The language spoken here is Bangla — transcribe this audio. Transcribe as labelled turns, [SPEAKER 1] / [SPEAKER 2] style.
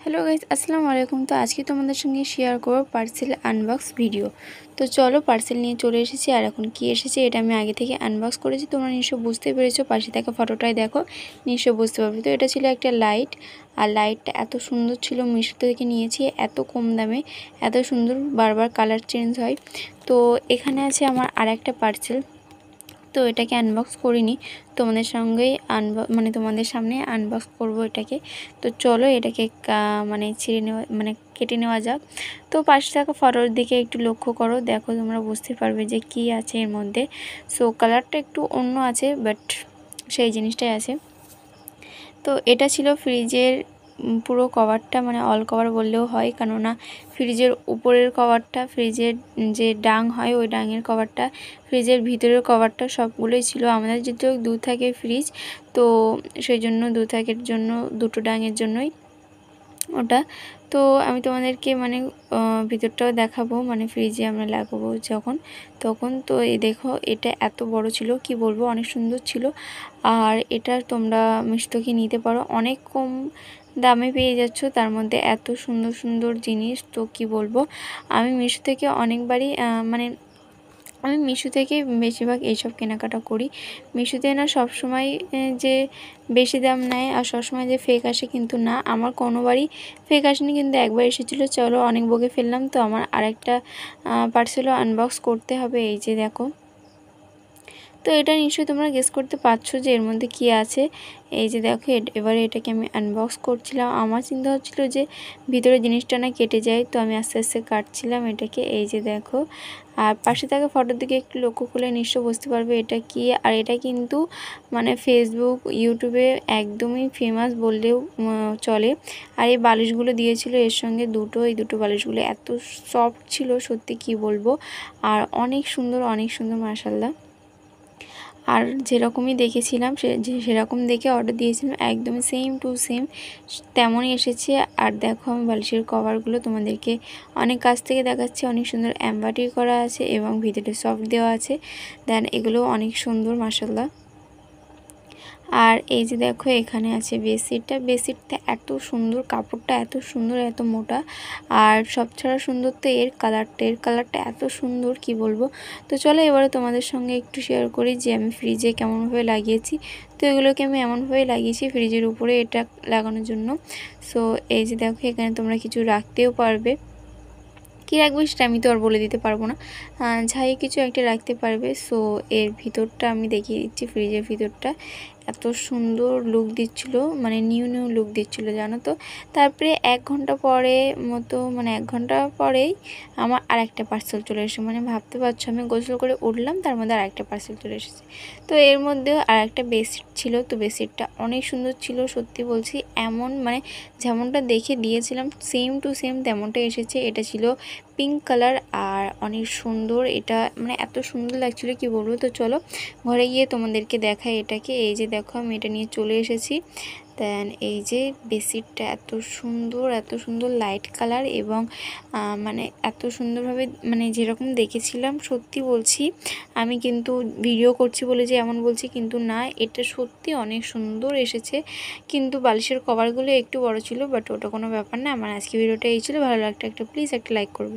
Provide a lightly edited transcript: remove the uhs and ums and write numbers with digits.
[SPEAKER 1] हेलो गाइस अस्सलाम वालेकुम। तो आज के তোমাদের সঙ্গে শেয়ার করব পার্সেল আনবক্স ভিডিও। তো চলো পার্সেল নিয়ে চলে এসেছি আর এখন কি এসেছে এটা আমি আগে থেকে আনবক্স করেছি, তোমরা নিশ্চয়ই বুঝতে পেরেছো, পাশে থাকা ফটোটাই দেখো নিশ্চয়ই বুঝতে পারবে। তো এটা ছিল একটা লাইট, আর লাইটটা এত সুন্দর ছিল, মিশো থেকে নিয়েছি, এত কম দামে এত সুন্দর, বারবার কালার চেঞ্জ হয়। তো এখানে আছে আমার আরেকটা পার্সেল, তো এটাকে আনবক্স করিনি, তোমাদের সঙ্গেই তোমাদের সামনে আনবক্স করব এটাকে। তো চলো এটাকে ছিঁড়ে নেওয়া কেটে নেওয়া যাক। তো পাশে থাকা ফটোর দিকে একটু লক্ষ্য করো, দেখো তোমরা বুঝতে পারবে যে কি আছে এর মধ্যে। সো কালারটা একটু অন্য আছে, বাট সেই জিনিসটাই আছে। তো এটা ছিল ফ্রিজের পুরো কভারটা, অল কভার বললেও হয়, কেননা ফ্রিজের উপরের কভারটা, ফ্রিজের যে ডাং হয় ওই ডাঙের কভারটা, ফ্রিজের ভিতরের কভারটা সবগুলোই ছিল। আমাদের যেহেতু দু থাকে ফ্রিজ, তো সেই জন্য দু থাকের জন্য দুটো ডাঙের জন্যই ওটা। তো আমি তোমাদেরকে ভিতরটাও দেখাবো, ফ্রিজে আমরা লাগাবো তখন। তো এই দেখো এটা এত বড় ছিল, কি বলবো, অনেক সুন্দর ছিল। আর এটা তোমরা মিশো থেকে নিতে পারো, অনেক কম দামে পেয়ে যাচ্ছ, তার মধ্যে এত সুন্দর সুন্দর জিনিস। তো কি বলবো, আমি মিশো থেকে অনেকবারই আমি মিশো থেকে বেশিরভাগ এইসব কেনাকাটা করি। মিশোতে না সবসময় যে বেশি দাম নেয় আর সবসময় যে ফেক আসে কিন্তু না, আমার কোনোবারই ফেক আসেনি, কিন্তু একবার এসেছিলো। চলো অনেক বকে ফেললাম, তো আমার আরেকটা পার্সেলও আনবক্স করতে হবে। এই যে দেখো, তো এটা নিশ্চয়ই তোমরা গেস করতে পারছো যে এর মধ্যে কি আছে। এই যে দেখো, এবারে এটাকে আমি আনবক্স করছিলাম, আমার চিন্তা হচ্ছিল যে ভিতরে জিনিসটা না কেটে যায়, তো আমি আস্তে আস্তে কাটছিলাম এটাকে। এই যে দেখো, আর পাশে থাকা ফটোর দিকে একটু লক্ষ্য করলে নিশ্চয় বুঝতে পারবে এটা কি। আর এটা কিন্তু ফেসবুক ইউটিউবে একদমই ফেমাস বললেও চলে। আর এই বালিশগুলো দিয়েছিল এর সঙ্গে এই দুটো বালিশগুলো এত সফট ছিল, সত্যি কি বলবো, আর অনেক সুন্দর মাশাআল্লাহ। আর যেরকমই দেখেছিলাম সেরকম দেখে অর্ডার দিয়েছিলাম, একদমই সেম টু সেম তেমনই এসেছে। আর দেখো আমি বালিশের কভারগুলো তোমাদেরকে অনেক কাছ থেকে দেখাচ্ছি, অনেক সুন্দর এমব্রয়ডারি করা আছে এবং ভিতরে সফট দেওয়া আছে। দেন এগুলো অনেক সুন্দর মাশাআল্লাহ। আর এই যে দেখো এখানে আছে বেডশিটটা এত সুন্দর, কাপড়টা এত সুন্দর, এত মোটা, আর সব ছাড়া সুন্দর তো এর কালারটা এত সুন্দর, কি বলবো। তো চলো এবারে তোমাদের সঙ্গে একটু শেয়ার করি যে আমি ফ্রিজে কেমনভাবে লাগিয়েছি। তো এগুলোকে আমি এমনভাবে লাগিয়েছি ফ্রিজের উপরে এটা লাগানোর জন্য। সো এই যে দেখো, এখানে তোমরা কিছু রাখতেও পারবে, কী রাখবে সেটা আমি তো আর বলে দিতে পারবো না, যাই কিছু একটা রাখতে পারবে। সো এর ভিতরটা আমি দেখিয়ে দিচ্ছি, ফ্রিজের ভিতরটা এত সুন্দর লুক দিচ্ছিল, নিউ লুক দিচ্ছিল জানো তো। তারপরে 1 ঘন্টা পরে মতো 1 ঘন্টা পরেই আমার আরেকটা পার্সেল চলে এসেছে। ভাবতে পারছো, আমি গোসল করে উঠলাম, তার মধ্যে আরেকটা পার্সেল চলে এসেছে। তো এর মধ্যে আরেকটা বেডশিট ছিল, তো বেডশিটটা অনেক সুন্দর ছিল, সত্যি বলছি, এমন যেমনটা দেখে দিয়েছিলাম সেম টু সেম তেমনটা এসেছে। এটা ছিল পিঙ্ক কালার আর অনেক সুন্দর, এটা এত সুন্দর লাগছিল, কি বলবো। তো চলো ঘরে গিয়ে তোমাদেরকে দেখাই এটাকে। এই যে দেখো আমি এটা নিয়ে চলে এসেছি। দেন এই যে বেডশিটটা এত সুন্দর লাইট কালার, এবং এত সুন্দরভাবে যেরকম দেখেছিলাম, সত্যি বলছি, আমি কিন্তু ভিডিও করছি বলে যে এমন বলছি কিন্তু না, এটা সত্যি অনেক সুন্দর এসেছে। কিন্তু বালিশের কভারগুলো একটু বড় ছিল, বাট ওটা কোনো ব্যাপার না। আমার আজকে ভিডিওটা এই ছিল, ভালো লাগলে প্লিজ একটা লাইক করবে।